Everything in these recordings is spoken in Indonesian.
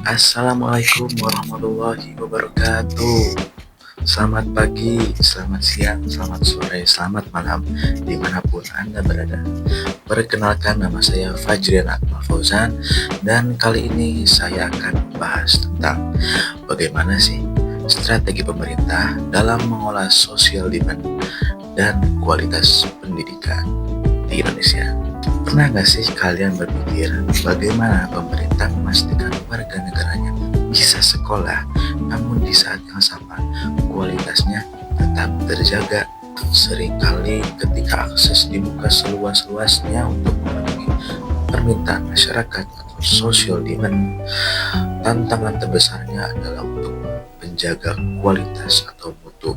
Assalamualaikum warahmatullahi wabarakatuh. Selamat pagi, selamat siang, selamat sore, selamat malam, dimanapun Anda berada. Perkenalkan, nama saya Fajrian Akmal Fauzan, dan kali ini saya akan membahas tentang bagaimana sih strategi pemerintah dalam mengolah social demand dan kualitas pendidikan di Indonesia. Pernah nggak sih kalian berpikir bagaimana pemerintah memastikan warga negaranya bisa sekolah, namun di saat yang sama kualitasnya tetap terjaga? Seringkali ketika akses dibuka seluas-luasnya untuk memenuhi permintaan masyarakat atau social demand, tantangan terbesarnya adalah untuk menjaga kualitas atau mutu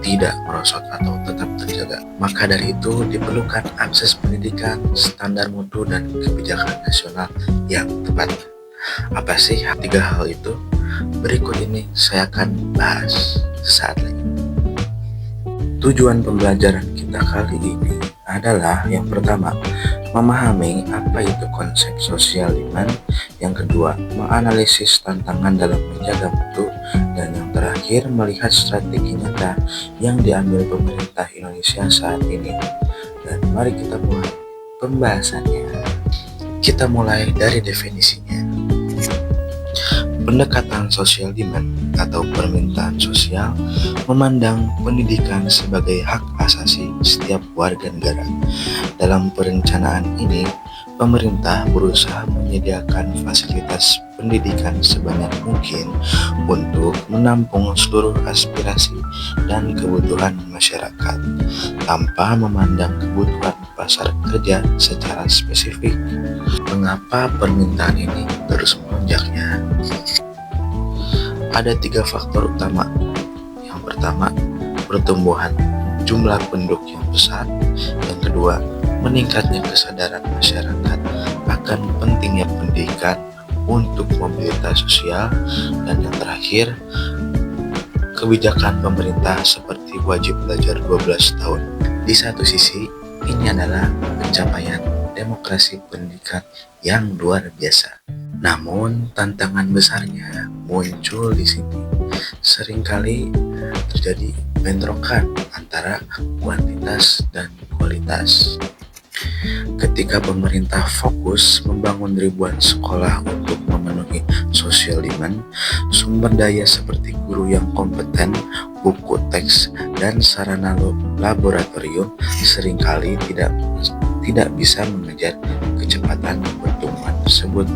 tidak merosot atau tetap terjaga. Maka dari itu diperlukan akses pendidikan, standar mutu, dan kebijakan nasional yang tepat. Apa sih tiga hal itu? Berikut ini saya akan bahas sesaat lagi. Tujuan pembelajaran kita kali ini adalah yang pertama, memahami apa itu konsep social demand, yang kedua, menganalisis tantangan dalam menjaga mutu, dan yang terakhir, melihat strategi nyata yang diambil pemerintah Indonesia saat ini. Dan mari kita mulai pembahasannya. Kita mulai dari definisinya. Pendekatan social demand atau permintaan sosial memandang pendidikan sebagai hak asasi setiap warga negara. Dalam perencanaan ini, pemerintah berusaha menyediakan fasilitas pendidikan sebanyak mungkin untuk menampung seluruh aspirasi dan kebutuhan masyarakat, tanpa memandang kebutuhan pasar kerja secara spesifik. Mengapa permintaan ini terus melonjaknya? Ada tiga faktor utama. Yang pertama, pertumbuhan jumlah penduduk yang besar. Yang kedua, meningkatnya kesadaran masyarakat akan pentingnya pendidikan untuk mobilitas sosial. Dan yang terakhir, kebijakan pemerintah seperti wajib belajar 12 tahun. Di satu sisi, ini adalah pencapaian demokrasi pendidikan yang luar biasa. Namun, tantangan besarnya muncul di sini. Seringkali terjadi bentrokan antara kuantitas dan kualitas. Ketika pemerintah fokus membangun ribuan sekolah untuk memenuhi social demand, sumber daya seperti guru yang kompeten, buku teks, dan sarana laboratorium seringkali tidak bisa mengejar kecepatan pertumbuhan tersebut.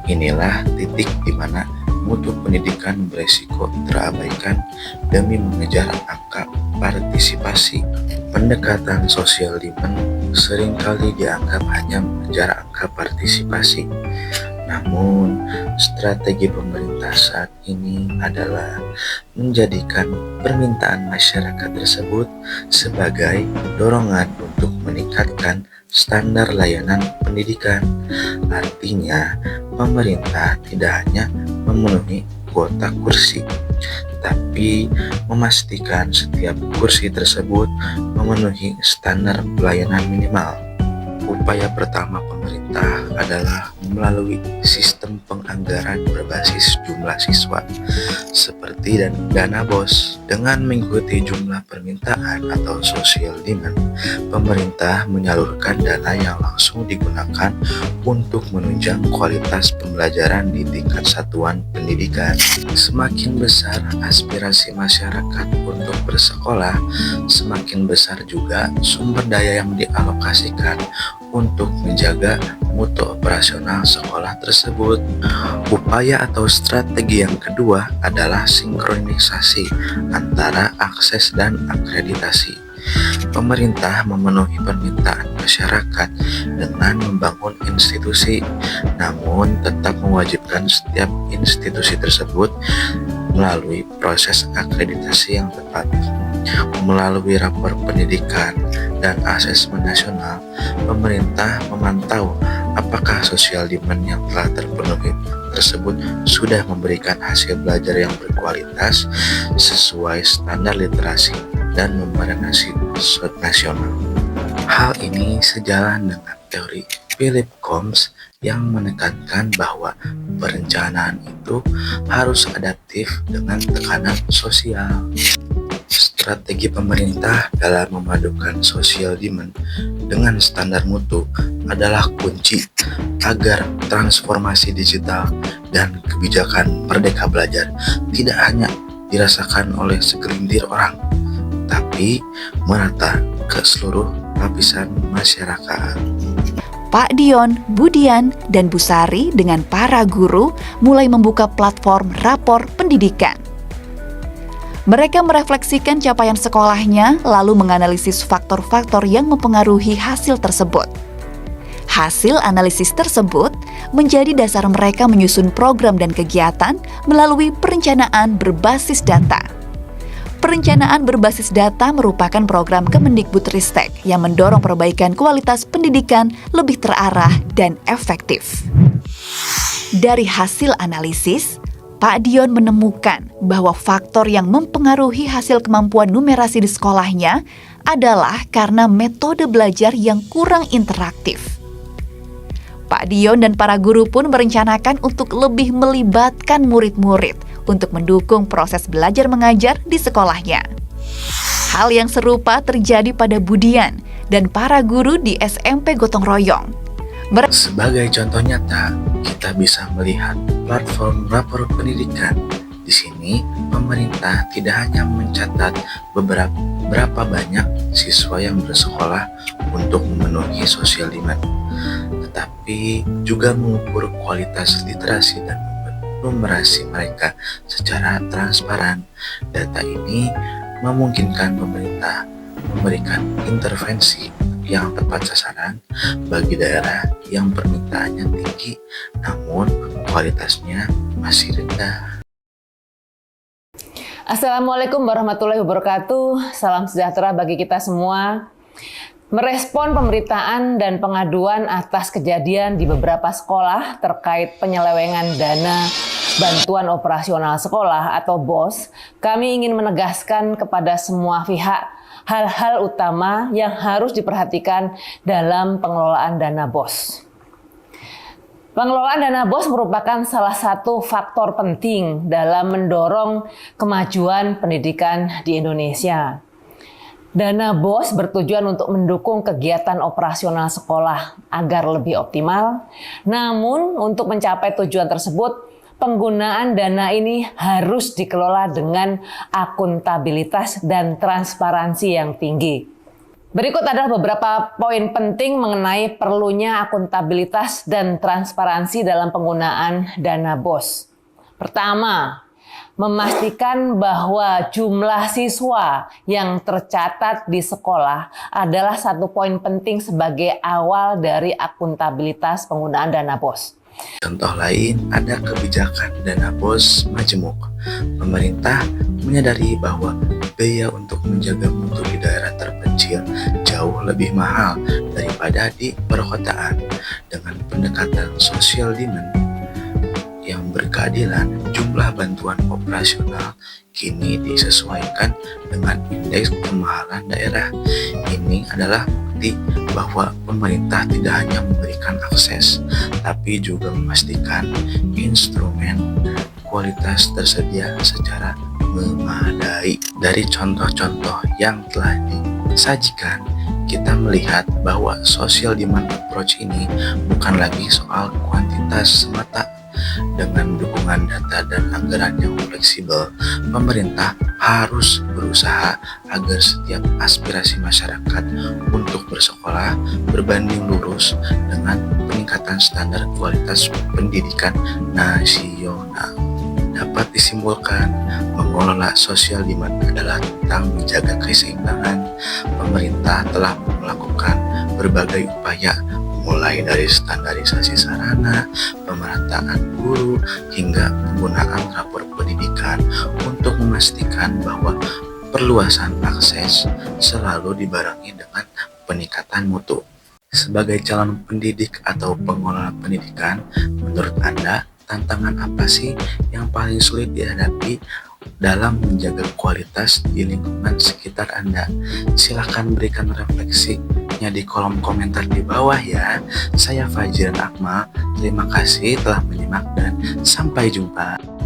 Inilah titik di mana mutu pendidikan beresiko terabaikan demi mengejar angka partisipasi. Pendekatan social demand seringkali dianggap hanya mengejar angka partisipasi. Namun, strategi pemerintah saat ini adalah menjadikan permintaan masyarakat tersebut sebagai dorongan untuk meningkatkan standar layanan pendidikan. Artinya, pemerintah tidak hanya memenuhi kuota kursi, tapi memastikan setiap kursi tersebut memenuhi standar pelayanan minimal. Upaya pertama pemerintah adalah melalui sistem penganggaran berbasis jumlah siswa seperti dana BOS. Dengan mengikuti jumlah permintaan atau social demand, pemerintah menyalurkan dana yang langsung digunakan untuk menunjang kualitas pembelajaran di tingkat satuan pendidikan. Semakin besar aspirasi masyarakat untuk bersekolah, semakin besar juga sumber daya yang dialokasikan untuk menjaga mutu operasional sekolah tersebut. Upaya atau strategi yang kedua adalah sinkronisasi antara akses dan akreditasi. Pemerintah memenuhi permintaan masyarakat dengan membangun institusi, namun tetap mewajibkan setiap institusi tersebut melalui proses akreditasi yang tepat. Melalui rapor pendidikan dan asesmen nasional, pemerintah memantau apakah social demand yang telah terpenuhi tersebut sudah memberikan hasil belajar yang berkualitas sesuai standar literasi dan membarengi nasional. Hal ini sejalan dengan teori Philip Combs yang menekankan bahwa perencanaan itu harus adaptif dengan tekanan sosial. Strategi pemerintah dalam memadukan social demand dengan standar mutu adalah kunci agar transformasi digital dan kebijakan Merdeka Belajar tidak hanya dirasakan oleh segelintir orang, tapi merata ke seluruh lapisan masyarakat. Pak Dion, Budian, dan Bu Sari dengan para guru mulai membuka platform rapor pendidikan. Mereka merefleksikan capaian sekolahnya, lalu menganalisis faktor-faktor yang mempengaruhi hasil tersebut. Hasil analisis tersebut menjadi dasar mereka menyusun program dan kegiatan melalui perencanaan berbasis data. Perencanaan berbasis data merupakan program Kemendikbudristek yang mendorong perbaikan kualitas pendidikan lebih terarah dan efektif. Dari hasil analisis, Pak Dion menemukan bahwa faktor yang mempengaruhi hasil kemampuan numerasi di sekolahnya adalah karena metode belajar yang kurang interaktif. Pak Dion dan para guru pun merencanakan untuk lebih melibatkan murid-murid untuk mendukung proses belajar mengajar di sekolahnya. Hal yang serupa terjadi pada Budian dan para guru di SMP Gotong Royong. Sebagai contoh nyata, kita bisa melihat platform rapor pendidikan. Di sini, pemerintah tidak hanya mencatat berapa banyak siswa yang bersekolah untuk memenuhi social demand, tetapi juga mengukur kualitas literasi dan numerasi mereka secara transparan. Data ini memungkinkan pemerintah memberikan intervensi yang tepat sasaran bagi daerah yang permintaannya tinggi namun kualitasnya masih rendah. Assalamualaikum warahmatullahi wabarakatuh. Salam sejahtera bagi kita semua. Merespon pemberitaan dan pengaduan atas kejadian di beberapa sekolah terkait penyelewengan dana bantuan operasional sekolah atau BOS, kami ingin menegaskan kepada semua pihak hal-hal utama yang harus diperhatikan dalam pengelolaan dana BOS. Pengelolaan dana BOS merupakan salah satu faktor penting dalam mendorong kemajuan pendidikan di Indonesia. Dana BOS bertujuan untuk mendukung kegiatan operasional sekolah agar lebih optimal. Namun, untuk mencapai tujuan tersebut, penggunaan dana ini harus dikelola dengan akuntabilitas dan transparansi yang tinggi. Berikut adalah beberapa poin penting mengenai perlunya akuntabilitas dan transparansi dalam penggunaan dana BOS. Pertama, memastikan bahwa jumlah siswa yang tercatat di sekolah adalah satu poin penting sebagai awal dari akuntabilitas penggunaan dana BOS. Contoh lain ada kebijakan dana BOS majemuk. Pemerintah menyadari bahwa biaya untuk menjaga mutu di daerah terpencil jauh lebih mahal daripada di perkotaan. Dengan pendekatan social demand yang berkeadilan, jumlah bantuan operasional kini disesuaikan dengan indeks kemahalan daerah. Ini adalah bukti bahwa pemerintah tidak hanya memberikan akses, tapi juga memastikan instrumen kualitas tersedia secara memadai. Dari contoh-contoh yang telah disajikan, kita melihat bahwa social demand approach ini bukan lagi soal kuantitas semata. Dengan dukungan data dan anggaran yang fleksibel, pemerintah harus berusaha agar setiap aspirasi masyarakat untuk bersekolah berbanding lurus dengan peningkatan standar kualitas pendidikan nasional. Dapat disimpulkan, mengelola social demand adalah tentang menjaga keseimbangan. Pemerintah telah melakukan berbagai upaya, mulai dari standarisasi sarana, pemerataan guru, hingga penggunaan rapor pendidikan untuk memastikan bahwa perluasan akses selalu dibarengi dengan peningkatan mutu. Sebagai calon pendidik atau pengelola pendidikan, menurut Anda, tantangan apa sih yang paling sulit dihadapi dalam menjaga kualitas di lingkungan sekitar Anda? Silakan berikan refleksi jawabnya di kolom komentar di bawah ya. Saya Fajrian Akmal, terima kasih telah menyimak dan sampai jumpa.